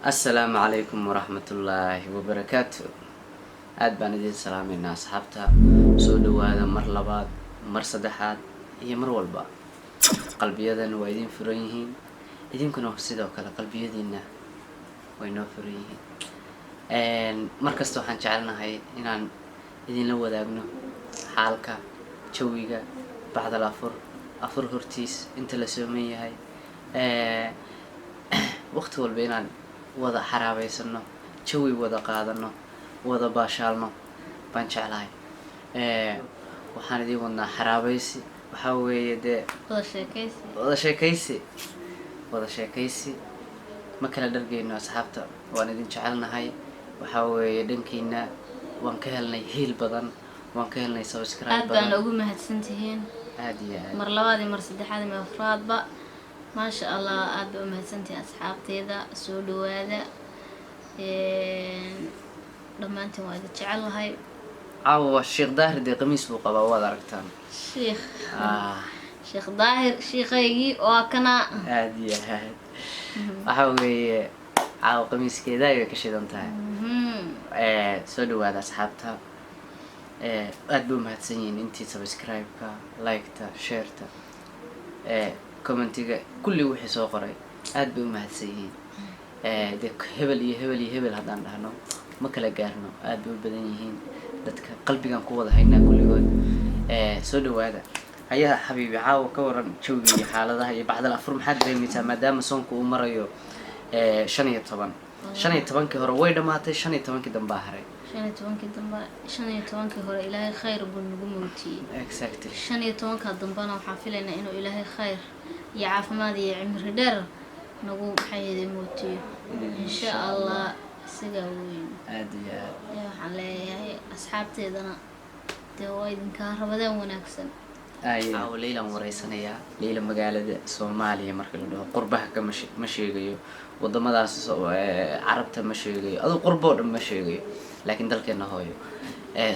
السلام عليكم ورحمة الله وبركاته. aad baan idin salaameynaa asxaabta soo dhawaada mar labaad mar saddexaad iyo mar walba qalbiyadan waa idin furan yihiin idinkuna sidoo kale qalbiyadiina way noo furan yihiin markasta waxaan jecelnahay inaan idinla wadaagno xaalka jawiga bacdal afur hortiis inta la sooman yahay waqti walba inaan wada xaraabeysano jawi wada qaadano wada baashaalno baan jeclahay waxaan idin wadnaa xaraabaysi waxaa weeye dee wada sheekaysi ma kala dhargeyno asxaabta waan idin jecelnahay waxaa weeye dhankiina waan ka helnay hiil badan waan ka helnay subscribe aad baan ugu mahadsantihiin aad iyo aad mar labaad iyo mar saddexaad iyo mar afraadba maasha allah aad baan u mahadsantihiin asxaabteeda soo dhawaada dhammaantiin waa idin jecelahay caawa sheekh daahir dee qamiis buu qabaa waad aragtaan sheekh daahir sheekhaygii waa kana aad iyo aad waxaa weeye caawa qamiiskeeda ayay ka shidan tahay soo dhawaada asxaabta aad buu mahadsan yihiin intii subscribe-ka like-ta share-ta commentiga kulli wixii soo qoray aad bay u mahadsan yihiin dee hebel iyo hebel iyo hebel haddaan dhahno ma kala gaarno aad bay u badan yihiin dadka qalbigan ku wada haynaa kulligood soo dhawaada hayaa xabiibi caawa ka waran jawiga iyo xaaladaha iyo bacdal afur maxaad dareemaysaa maadaama soonku uu marayo 15 hore way dhamaatay 15 dambe haray 15 hore ilaahay khayr buu nagu mootiyey exactly 15 dambana waxaan filaynaa inuu ilaahay khayr iyo caafimaad iyo cimri dheer nagu maxay mootiyo insha allah siga weyn aad iyo aad waxaan leeyahay asxaabteedana dee waa idinkaa rabadaan wanaagsan caawa leylan wareysanayaa leyla magaalada Soomaaliya marka la dhaho qurbaha ka ma sheegayo wadamadaas carabta ma sheegayo adoo qurbo dhan ma sheegayo laakiin dalkeena hooyo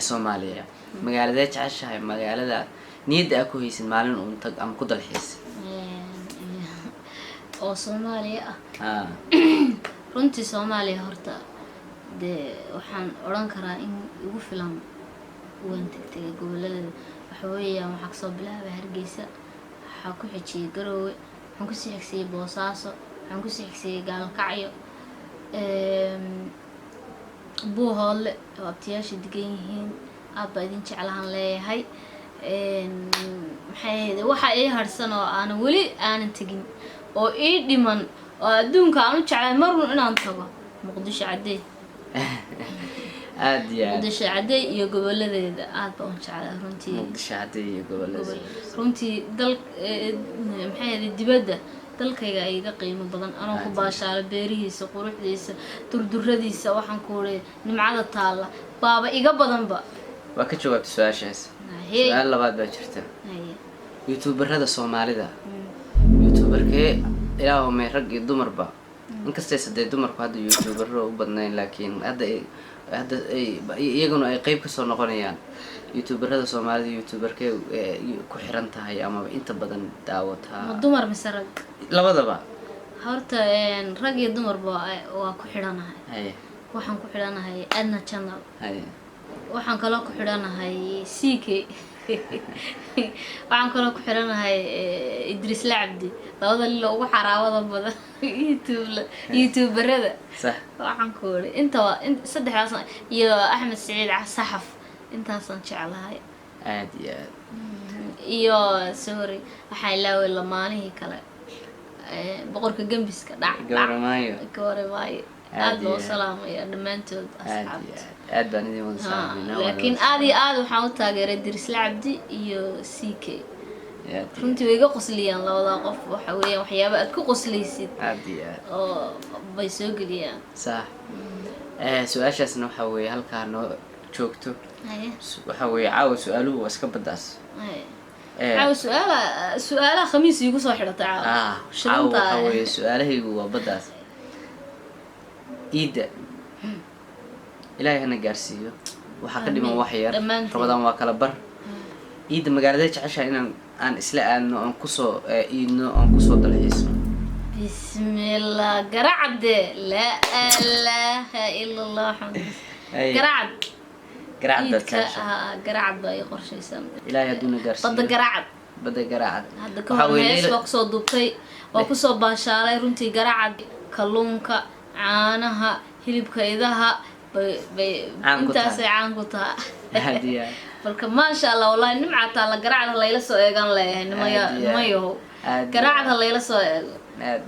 Soomaaliya magaalada jeceshahay magaalada niyada ku haysin maalin uun tag ama ku dalxiis oo Soomaaliya runtii Soomaaliya horta dee waxaan oran karaa in ugu filan waan tagtay gobolada waxa weeyaan waxaa kasoo bilaabay Hargeysa waxaa ku xigay Garowe waxaan ku sii xigay Boosaaso waxaan ku sii xigay Gaalkacyo Buuhoole oo abtiyaasha degan yihiin aad baa idin jeclaan leeyahay waxa ay harsan oo aan weli aanan tagin oo ii dhiman oo adduunka aan u jeclay marun inaan tago Muqdisho Cadeey aad iyo Muqdisho Cadeey iyo goboladeeda aad baan u jeclay runtii Muqdisho Cadeey iyo goboladeeda runtii dal dibadda dalkayga ay iga qiimo badan anoo ku baashaalo beerihiisa quruxdiisa durduradiisa waxaan ku leeyahay nimcada taala baaba iga badanba waa ka jawaabtay su'aashaas su'aal labaad baa jirta youtuberada Soomaalida youtuberkee ilaahu may rag iyo dumarba inkastoo saddeed dumarku hadda youtubero u badnayn laakiin hadda iyaguna ay qayb ka soo noqonayaan youtuberada Soomaalida youtuberkee ku xiran tahay ama inta badan daawata dumar mise rag labadaba horta rag iyo dumarba waa ku xiranahay waxaan ku xiranahay Adna channel waxaan kaloo ku xiranahay CK waxaan kaloo ku xiranahay Idris Labdi labada lilo ugu xaraawada badan youtuberada sax waxaan ku leeyahay inta saddexdaas iyo Axmed Saciid Saxaf intaasaan jeclahay aad iyo sorry waxaa ilaaway lamaanihii kale boqorka gambiska dhac gabarmaayo aad loo salaamaya dhammaantood asxaabta aad baan idin wada salaameynaa laakiin aad iyo aad waxaan u taageeray Idris Labdi iyo CK runtii way iga qosliyaan labada qof waxa weeyaan waxyaabo aad ku qoslaysid aad iyo aad oo bay soo geliyaan sax su'aashaasna waxa weeye halkaa noo joogto waxa weeye caawa su'aaluhu waa iska badaas caawa su'aalaha khamiis igu soo xidhatay caawa waxa weeye su'aalahaygu waa badaas iida ilaahay hana gaarsiiyo waxaa ka dhiman wax yar rabadan waa kala bar iida magaalada jeceshahay inaan aan isla aadno aan kusoo iidno aan kusoo dalxiisno بسم الله قرعد لا اله الا الله محمد قرعد قرعد باي قرشيسان ilaahay hadduu na gaarsiiyo bada قرعد badda garaacad hadda ka hor meesha waa kusoo duubtay waa kusoo baashaalay runtii garacad kalluunka caanaha hilibka idaha bay intaasay caan ku tahay balka maasha Allah wallahi nimcataa la garacad layla soo eegan leeyahay nimayo garacad layla soo eego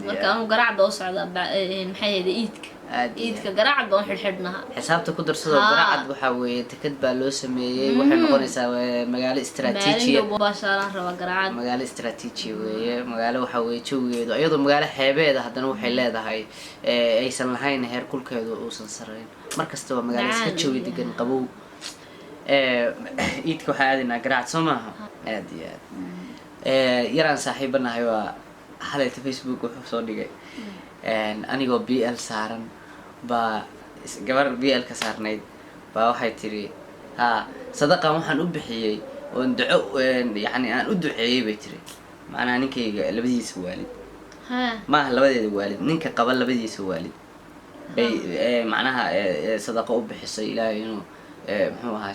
marka anu garacad oo socda maxay iidka garacad oo xidhxidhnaha xisaabta ku darsado garacad waxa weeye tikad baa loo sameeyay waxay noqonaysaa magaalo istiraatiiji baashaalan raba garacad magaalo istiraatiiji weeye magaalo waxa weeye jawigeedu iyadoo magaalo xeebeed haddana waxay leedahay aysan lahayn heer kulkeedu uusan sareyn markasta waa magaalo iska jawi degan qabow iidka waxaa aadaynaa garacad soo maaha aad iyo aad yaraan saaxiibanahay waa halayta Facebook wuxuu soo dhigay anigoo BL saaran baa gabar BL ka saarnayd baa waxay tiri sadaqan waxaan u bixiyay oo duco yani aan u duceeyay bay tiri macnaa ninkayga labadiisa waalid maaha labadeeda waalid ninka qaba labadiisa waalid bay macnaha sadaqa u bixisay ilaahay inuu muxuu ahaa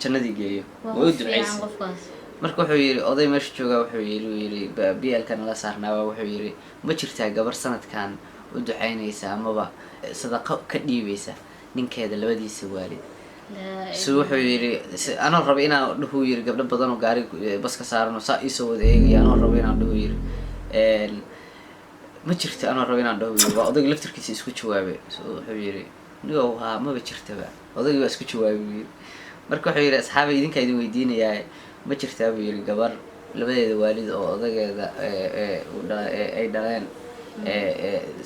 jannadii geeyo way u duceysay marka wuxuu yiri oday meesha jooga wuxuu yiri BL kan la saarnaa wuxuu yiri ma jirtaa gabar sanadkan u duceynaysa amaba sadaqa ka dhiibaysa ninkeeda labadiisa waalid wuxuu yiri anoo rabo inaan dhaho yiri gabdho badan oo gaari bas ka saaran oo saa isoo wada eegay anoo rabo inaan dhaho yiri ma jirto anoo rabo inaan dhaho yiri waa odayga laftirkiisa isku jawaabay wuxuu yiri niyow maba jirtaba odayga waa isku jawaabay marka wuxuu yiri asxaabay idinka idin weydiinayaa ma jirtaa buu yiri gabar labadeeda waalid oo odageeda ay dhaleen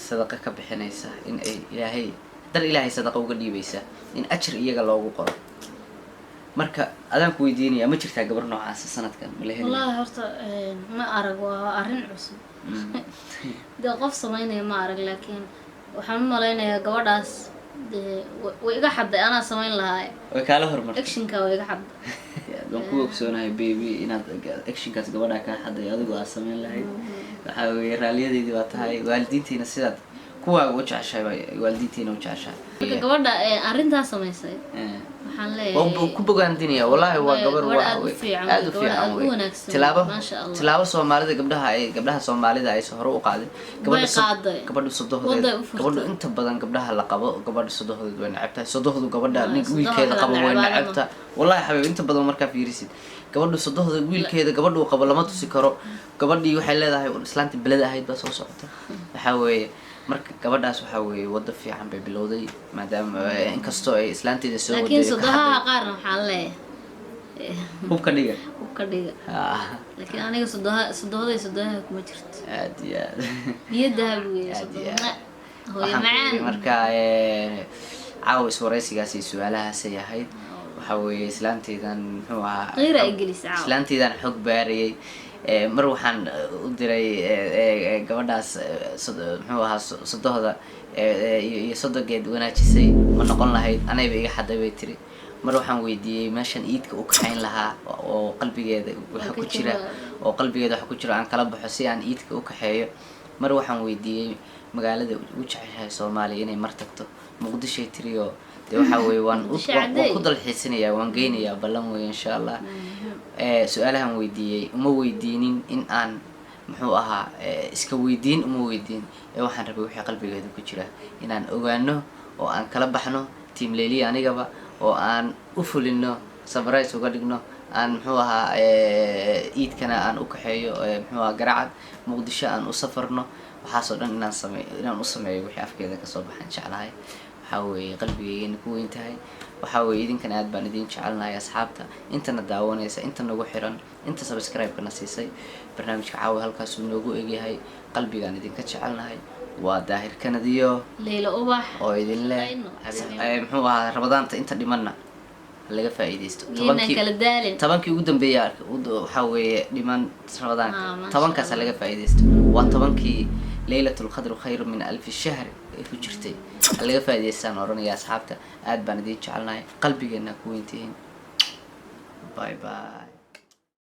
sadaqa ka bixinaysa in ay ilaahay sadaqa uga dhiibaysa in ajir iyaga loogu qoro marka adaan ku weydiinaya ma jirtaa gabar noocaas sanadkan ma la helay wallahi horta ma arag waa arrin cusub de qof sameynaya ma arag laakiin waxaan u maleynayaa gabadhaas way iga xaday anaa sameyn lahaa way kala hormartay actionka way iga xaday waan ku ogsoonahay baby inaad actionkaas gabadha ka xaday adigu aad sameyn lahayd waxa weeye raaliyadeedii waa tahay waalidiintiina sidaad kuwaaga u jeceshahay waalidiintiina u jeceshahay marka gabadha arrintaas samaysay waxaan leeyahay ku bogaandinaya wallahi waa gabar aad u fiican wey tilaabo Soomaalida gabdhaha Soomaalida ay soo hor u qaadeen gabadha sodohdeed inta badan gabdhaha la qabo gabadha sodohdeed way nacabtahay sodohdu gabadha wiilkeeda qabo way nacabta wallahi xabiib inta badan markaa fiirisid gabadha sodohda wiilkeeda gabadha uu qabo lama tusi karo gabadhii waxay leedahay islaantii belada ahayd baa soo socota waxa weeye marka gabadhaas waxa weeye wada fiican bay bilowday maadaama inkastoo ay islaanteeda soo waday laakiin sodohaha qaarna waxaan leeyahay hubka dhiga laakiin aniga sodohada kuma jirto aad iyo aad biyadaha weeye sodohada hooyo macaan marka caawa iswareysigaas iyo su'aalahaas ay ahayd waxa weeye islaanteedan muxuu ahaa qeyra ay gelisay islaanteedan xog baariyay mar waxaan u diray gabadhaas muxuu ahaa sodohda iyo sodogeed wanaajisay ma noqon lahayd anayba iga xaday bay tiri mar waxaan weydiiyey meeshan iidka u kaxayn lahaa oo qalbigeeda waxa ku jira aan kala baxo si aan iidka u kaxeeyo mar waxaan weydiiyey magaalada u jeceshahay Soomaaliya inay mar tagto Muqdisho tiriyo de waxa weeye waan ku dalxiisanayaa waan geynayaa ballan weeye insha Allah su'aalahan weydiiyey uma weydiinin in aan muxuu ahaa iska weydiin uma weydiin waxaan rabay wixii qalbigeeda ku jira inaan ogaano oo aan kala baxno team Leeli anigaba oo aan u fulino surprise uga dhigno aan muxuu ahaa iidkana aan u kaxeeyo muxuu ahaa garacad Muqdisho aan u safarno waxaasoo dhan inaan u sameeyo wixii afkeeda ka soo baxan jeclahay waxa weeye qalbigeyga ku weyn tahay waxa weeye idinkan aad baan idin jecelnahay asxaabta intana daawanaysa inta nagu xiran inta subscribe-kana siisay barnaamijka caawa halkaas uu noogu egyahay qalbigaan idinka jecelnahay waa daahir kanadiyo Leila Ubax oo idin leh muxuu ahaa Ramadaanta inta dhimanna laga faa'iideysto tobankii ugu dambeeyay waxa weeye dhiman Ramadaanka tobankaas laga faa'iideysto waa tobankii Laylatul Qadr khayr min 1000 shahr ku jirtay laga faa'iideystaan oranaya asxaabta aad baan idin jecelnahay qalbigeena ku weyntihiin bye bye